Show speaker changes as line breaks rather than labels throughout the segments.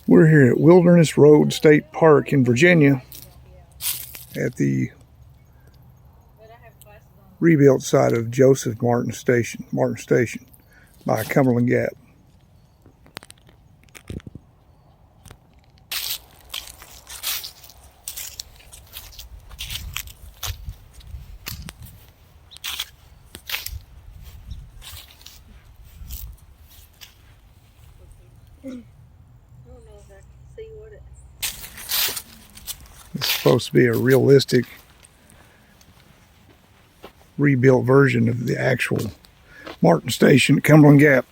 We're here at Wilderness Road State Park in Virginia at the rebuilt site of Joseph Martin Station by Cumberland Gap. It's supposed to be a realistic rebuilt version of the actual Martin Station at Cumberland Gap.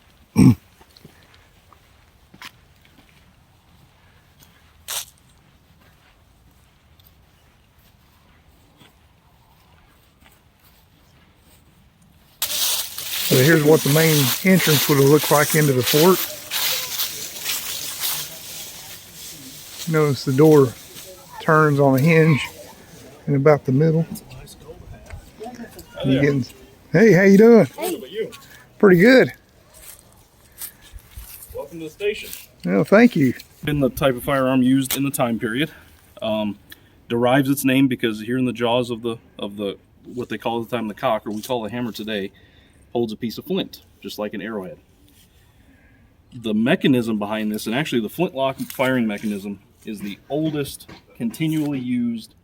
So here's what the main entrance would have looked like into the fort. Notice the door turns on a hinge in about the middle. Hey, how you doing?
Hey.
Pretty good.
Welcome to the station.
Well, thank you.
Been the type of firearm used in the time period. Derives its name because here in the jaws of the what they call at the time the cock, or we call the hammer today, holds a piece of flint, just like an arrowhead. The mechanism behind this, and actually the flintlock firing mechanism, is the oldest continually used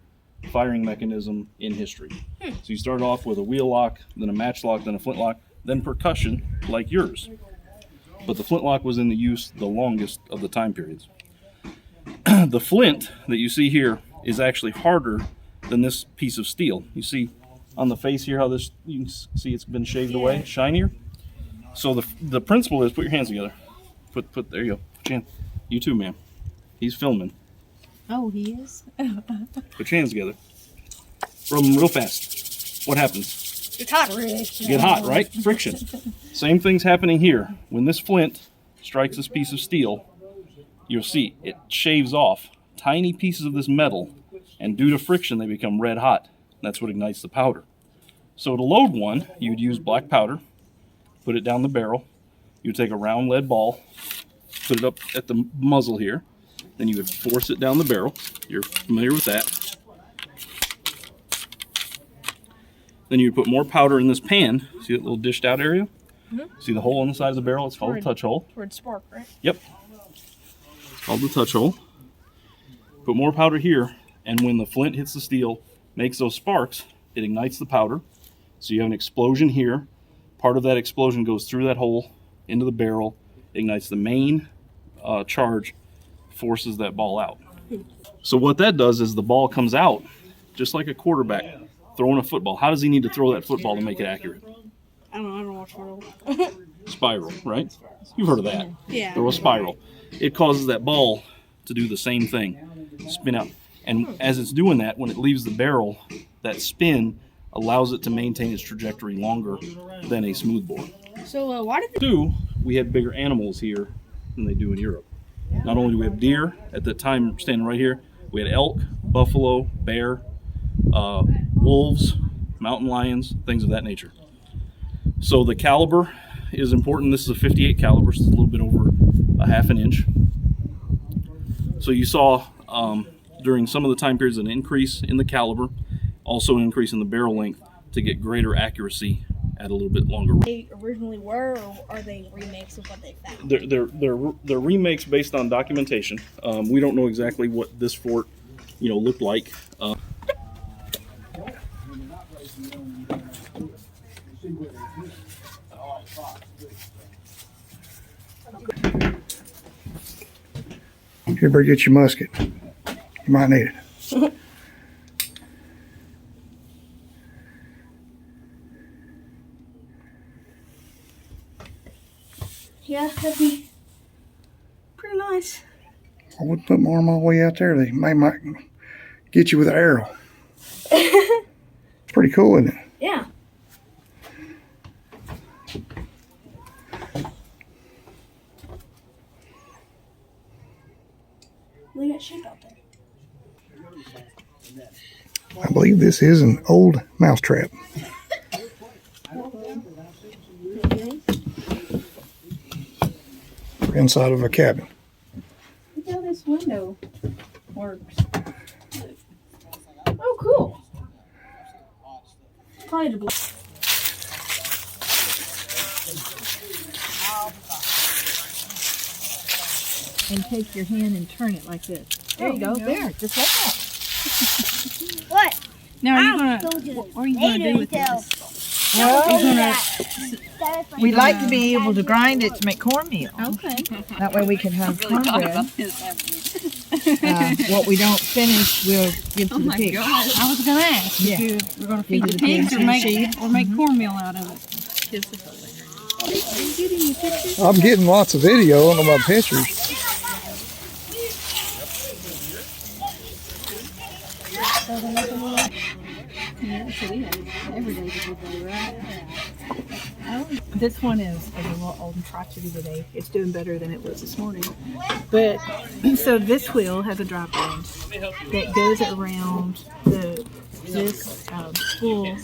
firing mechanism in history. So you start off with a wheel lock, then a matchlock, then a flintlock, then percussion like yours. But the flintlock was in the use the longest of the time periods. The flint that you see here is actually harder than this piece of steel. You see on the face here how this, you can see it's been shaved away, shinier. So the principle is, put your hands together. There you go. Put your hand. You too, ma'am. He's filming.
Oh, he is?
Put your hands together. Rub them real fast. What happens?
It's hot, Rick.
You get hot, right? Friction. Same thing's happening here. When this flint strikes this piece of steel, you'll see it shaves off tiny pieces of this metal, and due to friction, they become red hot. That's what ignites the powder. So to load one, you'd use black powder, put it down the barrel. You'd take a round lead ball, put it up at the muzzle here. Then you would force it down the barrel. You're familiar with that. Then you would put more powder in this pan. See that little dished out area? Mm-hmm. See the hole on the side of the barrel? It's called a touch hole.
Where it's spark, right?
Yep. It's called the touch hole. Put more powder here, and when the flint hits the steel, makes those sparks, it ignites the powder. So you have an explosion here. Part of that explosion goes through that hole into the barrel, ignites the main charge, forces that ball out. So what that does is the ball comes out just like a quarterback throwing a football. How does he need to throw that football to make it accurate?
I don't watch football.
Spiral, right? You've heard of that.
Yeah.
Throw a spiral. It causes that ball to do the same thing, spin out. And as it's doing that, when it leaves the barrel, that spin allows it to maintain its trajectory longer than a smoothbore.
So why did
we had bigger animals here than they do in Europe. Not only do we have deer, at the time standing right here, we had elk, buffalo, bear, wolves, mountain lions, things of that nature. So the caliber is important. This is a 58 caliber, so it's a little bit over a half an inch. So you saw during some of the time periods an increase in the caliber, also an increase in the barrel length to get greater accuracy at a little bit longer range.
They originally were, or are they remakes of what they found?
They're remakes based on documentation. We don't know exactly what this fort, looked like.
You better get your musket. You might need it.
Yeah, that'd be pretty nice.
I wouldn't put my arm all the way out there. They might get you with an arrow. It's pretty cool, isn't it?
Yeah. They got sheep out there.
I believe this is an old mousetrap. Inside of a cabin.
Look window works. Oh, cool. Probably to
and take your hand and turn it like this. There you go. There, just like that.
What?
Now, are you
I
gonna?
told you
What are you gonna do with this?
Well,
We like to be able to grind it to make cornmeal.
Okay.
That way we can have cornbread. What we don't finish, we'll give to the pigs.
I was gonna ask
Yeah.
if we're gonna feed
Give
the
to the
pigs
pigs
or
and
make
sheep.
cornmeal out of it.
I'm getting lots of video on my pictures.
This one is a little old and crotchety today. It's doing better than it was this morning. But so this wheel has a drop end that goes around this spool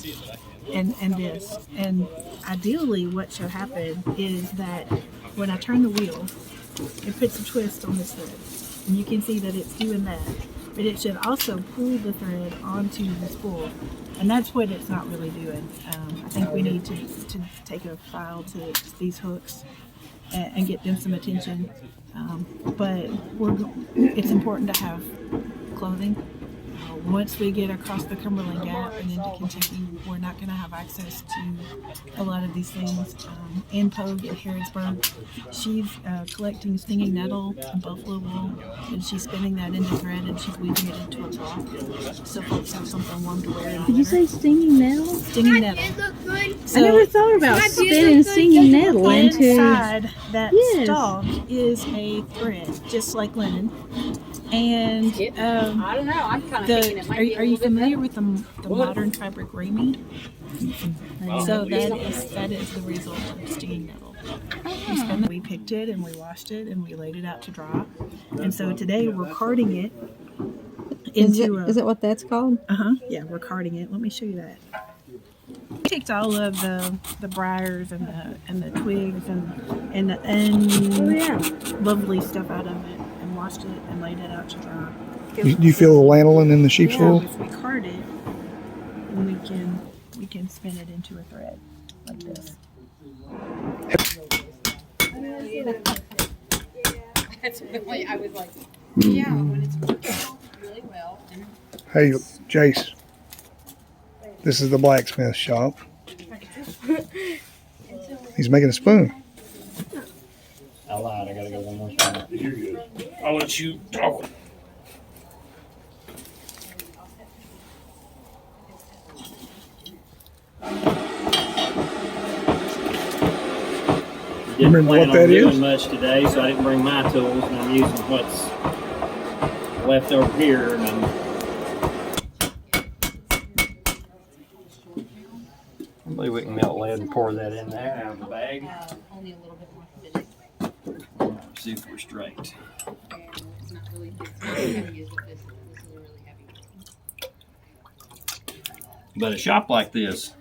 and this. And ideally, what should happen is that when I turn the wheel, it puts a twist on this thread, and you can see that it's doing that. But it should also pull the thread onto the spool, and that's what it's not really doing. I think we need to take a file to these hooks and get them some attention. But it's important to have clothing. Once we get across the Cumberland Gap and into Kentucky, we're not going to have access to a lot of these things. Ann Pogue in Harrodsburg, she's collecting stinging nettle and buffalo wool, and she's spinning that into thread and she's weaving it into a cloth, so folks have something warm to wear in the
Did you
winter.
say stinging nettle?
Stinging nettle.
I never thought about spinning stinging nettle into.
Inside that
Yes.
stalk is a thread, just like linen. And
I don't know. I'm kind of thinking it might
are
be a
you
little bit
familiar
better.
with the modern fabric Rami? So that is the result of stinging nettle. We picked it and we washed it and we laid it out to dry. And so today we're carding it into
Is it what that's called?
yeah, we're carding it. Let me show you that. We picked all of the briars and the twigs and the lovely stuff out of it and washed it and laid it out to dry.
Do you feel the lanolin in the sheep's
Yeah,
wool?
if we card it, then we can spin it into a thread like this.
That's really, I was like, yeah, when it's working really well. And
Hey, Jace. This is the blacksmith shop. He's making a spoon.
I lied. I gotta go one more time.
You're good. I'll let you talk.
Didn't
Remember
plan
what that
on doing
is?
much today, so I didn't bring my tools, and I'm using what's left over here. And I believe we can melt lead and pour that in there out of the bag.
only a little bit more finished.
See if we're straight.
It's not really heavy as this. This is really heavy.
But a shop like this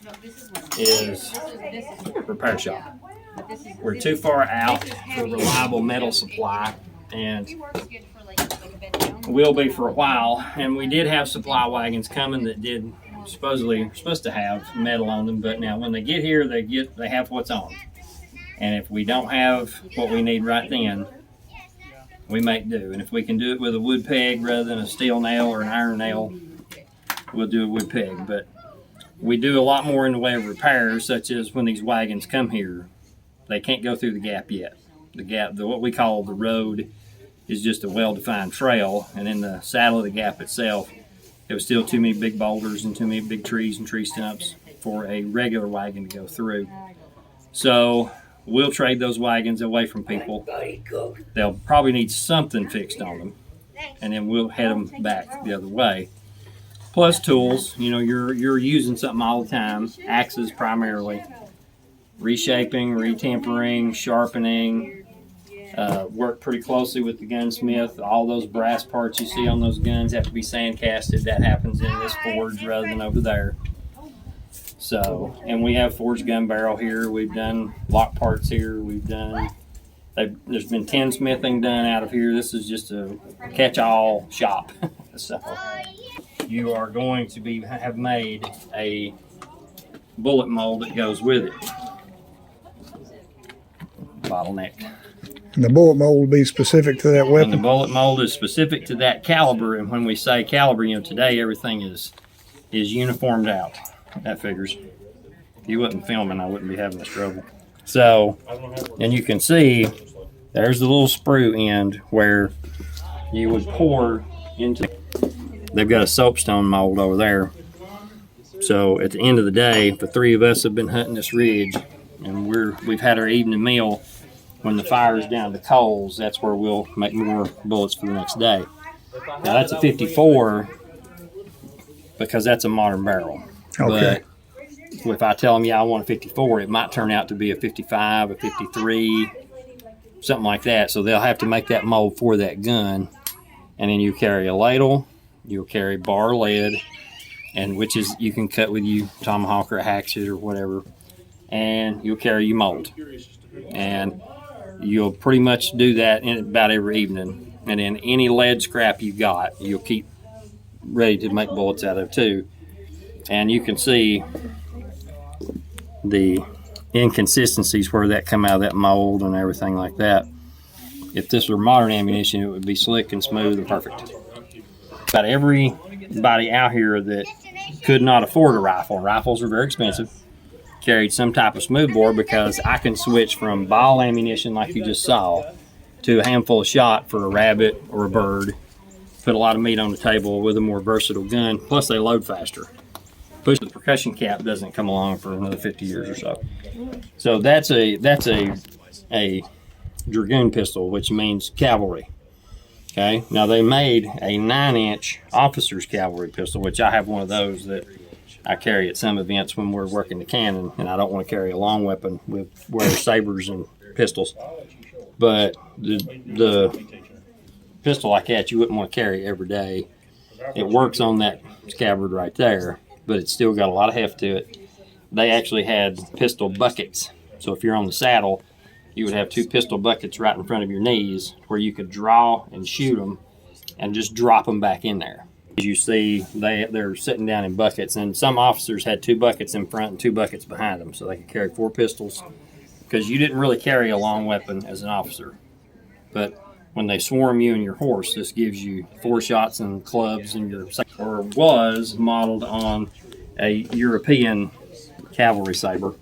No, this is what
is
this is
a repair shop.
but this is
We're too far out for reliable metal supply, and
it works good for like a bed down.
will be for a while. And we did have supply wagons coming that did supposed to have metal on them, but now when they get here, they have what's on them. And if we don't have what we need right then, we make do. And if we can do it with a wood peg rather than a steel nail or an iron nail, we'll do a wood peg. But we do a lot more in the way of repairs, such as when these wagons come here, they can't go through the gap yet. The gap, what we call the road, is just a well-defined trail, and in the saddle of the gap itself, there was still too many big boulders and too many big trees and tree stumps for a regular wagon to go through. So we'll trade those wagons away from people. They'll probably need something fixed on them, and then we'll head them back the other way. Plus tools, you're using something all the time. Axes primarily. Reshaping, retempering, sharpening. Work pretty closely with the gunsmith. All those brass parts you see on those guns have to be sandcasted. That happens in this forge rather than over there. So, and we have forged gun barrel here. We've done lock parts here. We've done There's been tinsmithing done out of here. This is just a catch-all shop. So you are going to have made a bullet mold that goes with it. Bottleneck.
And the bullet mold will be specific to that
And the
weapon.
bullet mold is specific to that caliber. And when we say caliber, today everything is uniformed out. That figures. If you wasn't filming, I wouldn't be having this trouble. So, and you can see there's the little sprue end where you would pour into. They've got a soapstone mold over there. So at the end of the day, the three of us have been hunting this ridge, and we've had our evening meal. When the fire's down to coals, that's where we'll make more bullets for the next day. Now that's a 54 because that's a modern barrel.
Okay.
But if I tell them, I want a 54, it might turn out to be a 55, a 53, something like that. So they'll have to make that mold for that gun. And then you carry a ladle, you'll carry bar lead, and which is you can cut with you tomahawk or a hatchet or whatever, and you'll carry your mold. And you'll pretty much do that in about every evening. And then any lead scrap you got, you'll keep ready to make bullets out of too. And you can see the inconsistencies where that come out of that mold and everything like that. If this were modern ammunition, it would be slick and smooth and perfect. About everybody out here that could not afford a rifle, rifles are very expensive, carried some type of smoothbore because I can switch from ball ammunition like you just saw to a handful of shot for a rabbit or a bird. Put a lot of meat on the table with a more versatile gun, plus they load faster. Push the percussion cap doesn't come along for another 50 years or so. So that's a dragoon pistol, which means cavalry. Okay, now they made a 9-inch officer's cavalry pistol, which I have one of those that I carry at some events when we're working the cannon, and I don't want to carry a long weapon with sabers and pistols. But the pistol like that, you wouldn't want to carry every day. It works on that scabbard right there, but it's still got a lot of heft to it. They actually had pistol buckets. So if you're on the saddle, you would have 2 pistol buckets right in front of your knees where you could draw and shoot them and just drop them back in there. As you see, they're sitting down in buckets, and some officers had 2 buckets in front and 2 buckets behind them, so they could carry 4 pistols, because you didn't really carry a long weapon as an officer. But when they swarm you and your horse, this gives you 4 shots and clubs, and or was modeled on a European cavalry saber.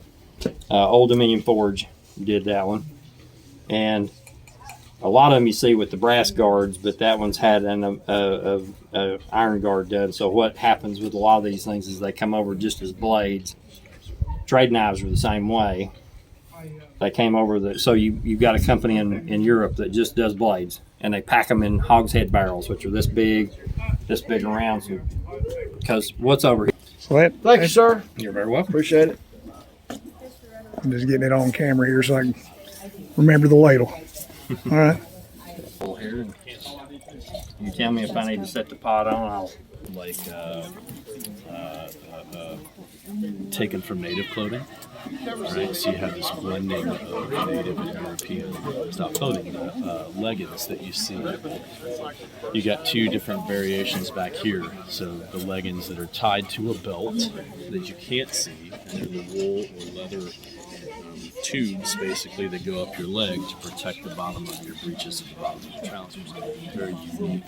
Old Dominion Forge did that one, and a lot of them you see with the brass guards, but that one's had an iron guard done. So what happens with a lot of these things is they come over just as blades. Trade knives are the same way. They came over so you've got a company in Europe that just does blades, and they pack them in hogshead barrels, which are this big around. So, because what's over here?
So
Thank you, sir.
You're very welcome.
Appreciate it.
I'm just getting it on camera here so I can remember the ladle. All right.
Here. You tell me if I need to set the pot on. I'll
taken from native clothing, right? So you have this blending of native and European style clothing. The leggings that you see, you got 2 different variations back here. So the leggings that are tied to a belt that you can't see, and then the wool or leather tubes basically that go up your leg to protect the bottom of your breeches and the bottom of your trousers. Very unique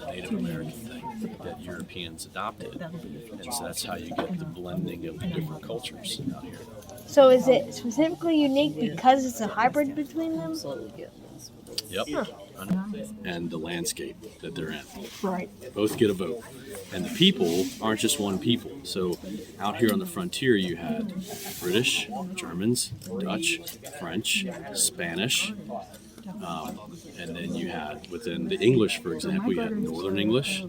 Native American thing that Europeans adopted, and so that's how you get the blending of the different cultures out here.
So is it specifically unique because it's a hybrid between them?
Yep. And the landscape that they're in.
Right.
Both get a vote. And the people aren't just one people. So out here on the frontier, you had British, Germans, Dutch, French, Spanish, and then you had within the English, for example, you had Northern English,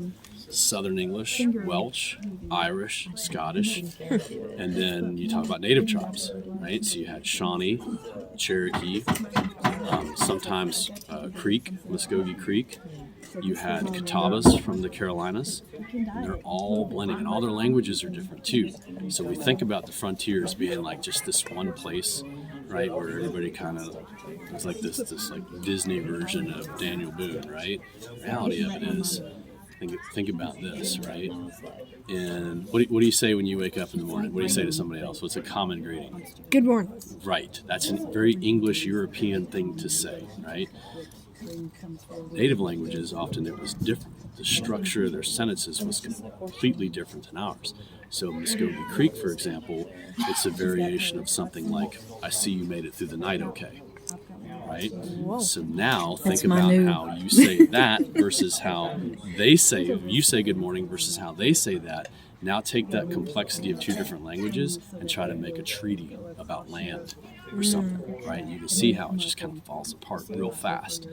Southern English, Welsh, Irish, Scottish, and then you talk about native tribes, right? So you had Shawnee, Cherokee, sometimes Creek, Muskogee Creek. You had Catawbas from the Carolinas. And they're all blending, and all their languages are different too. So we think about the frontier as being like just this one place right? Where everybody kind of, it's like this like Disney version of Daniel Boone, right? The reality of it is, think about this, right? And what do you say when you wake up in the morning? What do you say to somebody else? What's a common greeting?
Good morning.
Right. That's a very English European thing to say, right? Native languages, often it was different. The structure of their sentences was completely different than ours. So Muskogee Creek, for example, it's a variation of something like, I see you made it through the night okay. Right? So now think about how you say that versus how they say, you say good morning versus how they say that. Now take that complexity of two different languages and try to make a treaty about land or something, right? You can see how it just kind of falls apart real fast.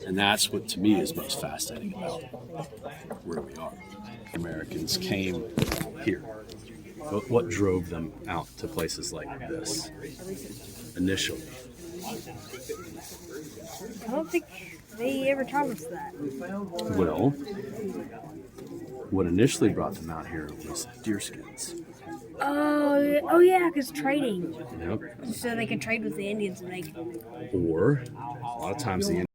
And that's what to me is most fascinating about where we are. Americans came here. What drove them out to places like this initially?
I don't think they ever taught us that.
Well, what initially brought them out here was deerskins.
Oh yeah, because trading.
Yep.
So they could trade with the Indians and they could.
Or a lot of times the